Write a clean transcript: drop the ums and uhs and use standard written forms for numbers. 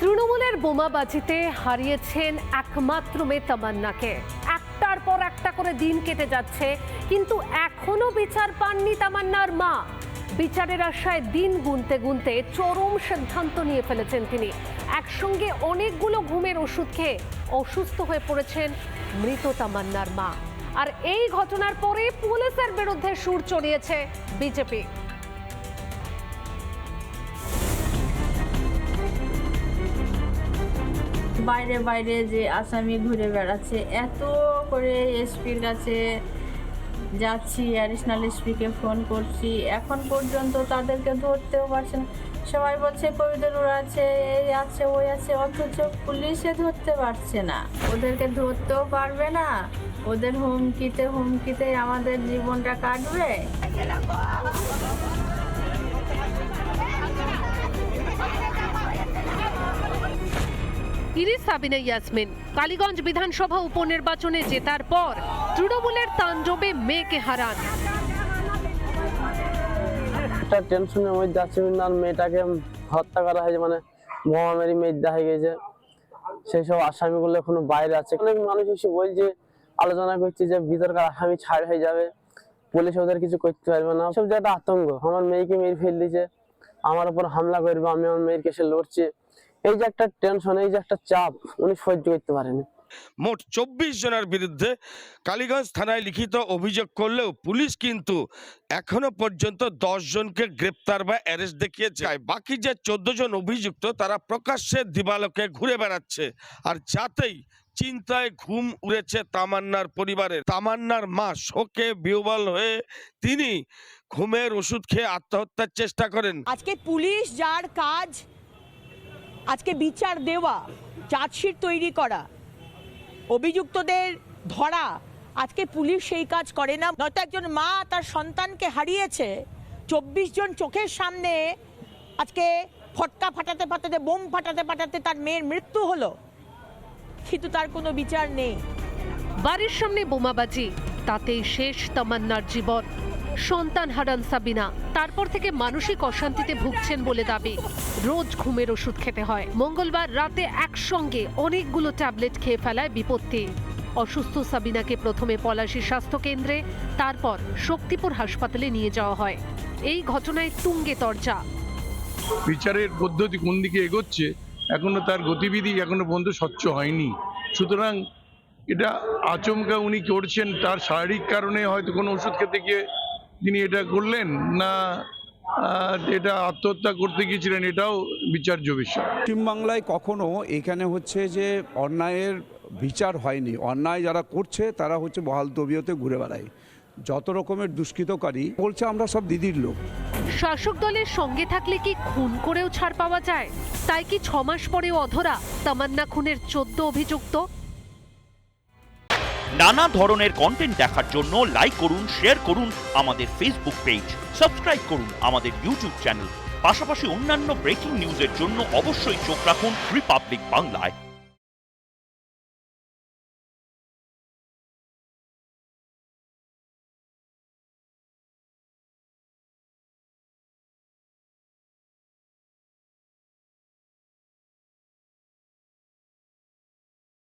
তৃণমূলের বোমাবাজিতে হারিয়েছেন একমাত্র মেয়ে তামান্নাকে। একটার পর একটা করে দিন কেটে যাচ্ছে, কিন্তু এখনো বিচার পাননি তামান্নার মা। বিচারের আশায় দিন গুনতে গুনতে চরম সিদ্ধান্ত নিয়ে ফেলেছেন তিনি। একসঙ্গে অনেকগুলো ঘুমের ওষুধ খেয়ে অসুস্থ হয়ে পড়েছেন মৃত তামান্নার মা। আর এই ঘটনার পরে পুলিশের বিরুদ্ধে সুর চড়িয়েছে বিজেপি। বাইরে বাইরে যে আসামি ঘুরে বেড়াচ্ছে, এত করে এসপির কাছে যাচ্ছি, অ্যাডিশনাল এসপিকে ফোন করছি, এখন পর্যন্ত তাদেরকে ধরতেও পারছে না। সবাই বলছে কবিদের উড়াচ্ছে, এই আছে ওই আছে, অথচ পুলিশে ধরতে পারছে না, ওদেরকে ধরতেও পারবে না। ওদের হুমকিতে আমাদের জীবনটা কাটবে। সাবিনা ইয়াসমিন কালীগঞ্জ বিধানসভা উপনির্বাচনে জেতার পর তৃণমূলের তাণ্ডবে মেয়েকে হারান। একটা টেনশনের মধ্যে আছে, মেয়েটাকে হত্যা করা হয়েছে, মানে বোমা মেরে মেয়ে দেখা গেছে। সেই সব আসামিগুলো এখনো বাইরে আছে। অনেক মানুষ এসে বলছে, আলোচনা করছে যে ভিতরকার আসামি ছাড় হয়ে যাবে, পুলিশ ওদের কিছু করতে পারবে না। সব যে একটা আতঙ্ক, আমার মেয়েকে মেরে ফেল দিয়েছে, আমার উপর হামলা করবে, আমি আমার মেয়ের কাছে লড়ছি। এই যে একটা টেনশন, এই যে একটা চাপ, উনি সহ্য করতে পারেনি। মোট 24 জনের বিরুদ্ধে কালীগঞ্জ থানায় লিখিত অভিযোগ করলেও পুলিশ কিন্তু এখনো পর্যন্ত 10 জনকে গ্রেপ্তার বা অ্যারেস্ট দেখিয়েছে। বাকি যে 14 জন অভিযুক্ত তারা প্রকাশ্যে দিবালোকে ঘুরে বেড়াচ্ছে। আর যাতেই চিন্তায় ঘুম উড়েছে তামান্নার পরিবারের। তামান্নার মা শোকে বিহ্বল হয়ে তিনি ঘুমের ওষুধ খেয়ে আত্মহত্যার চেষ্টা করেন। আজকে পুলিশ যার কাজ আজকে বিচার দেওয়া, চার্জশিট তৈরি করা, অভিযুক্তদের ধরা, আজকে পুলিশ সেই কাজ করে না। নয়তো একজন মা তার সন্তানকে হারিয়েছে, 24 জন চোখের সামনে আজকে ফটকা ফাটাতে ফাটাতে, বোম ফাটাতে ফাটাতে তার মেয়ের মৃত্যু হলো, কিন্তু তার কোনো বিচার নেই। বাড়ির সামনে বোমাবাজি, তাতেই শেষ তামান্নার জীবন। সন্তান হারান সাবিনা, তারপর থেকে মানসিক অশান্তিতে ভুগছেন বলে দাবি। রোজ ঘুমের ওষুধ খেতে হয়। মঙ্গলবার রাতে একসঙ্গে অনেকগুলো ট্যাবলেট খেয়ে ফেলায় বিপত্তি। অসুস্থ সাবিনাকে প্রথমে পলাশী স্বাস্থ্য কেন্দ্রে, তারপর শক্তিপুর হাসপাতালে নিয়ে যাওয়া হয়। এই ঘটনায় তুঙ্গে তরজা। বিচারের পদ্ধতি কোন দিকে এগোচ্ছে, এখনো তার গতিবিধি এখনো পর্যন্ত স্বচ্ছ হয়নি। সুতরাং এটা আচমকা উনি করছেন, তার শারীরিক কারণে হয়তো কোনো ওষুধ খেতে গিয়ে তিনি এটা করলেন না, এটা আত্মহত্যা করতে গিয়েছিলেন, এটাও বিচার্য বিষয়। পশ্চিমবাংলায় কখনো এখানে হচ্ছে যে অন্যায়ের বিচার হয়নি। অন্যায় যারা করছে তারা হচ্ছে বহাল তবিয়তে ঘুরে বেড়ায়। যত রকমের দুষ্কৃতকারী বলছে আমরা সব দিদির লোক। শাসক দলের সঙ্গে থাকলে কি খুন করেও ছাড় পাওয়া যায়? তাই কি 6 মাস পরেও অধরা তামান্না খুনের 14 অভিযুক্ত? নানা ধরনের কন্টেন্ট দেখার জন্য লাইক করুন, শেয়ার করুন আমাদের ফেসবুক পেজ, সাবস্ক্রাইব করুন আমাদের ইউটিউব চ্যানেল। পাশাপাশি অন্যান্য ব্রেকিং নিউজের জন্য অবশ্যই চোখ রাখুন রিপাবলিক বাংলায়।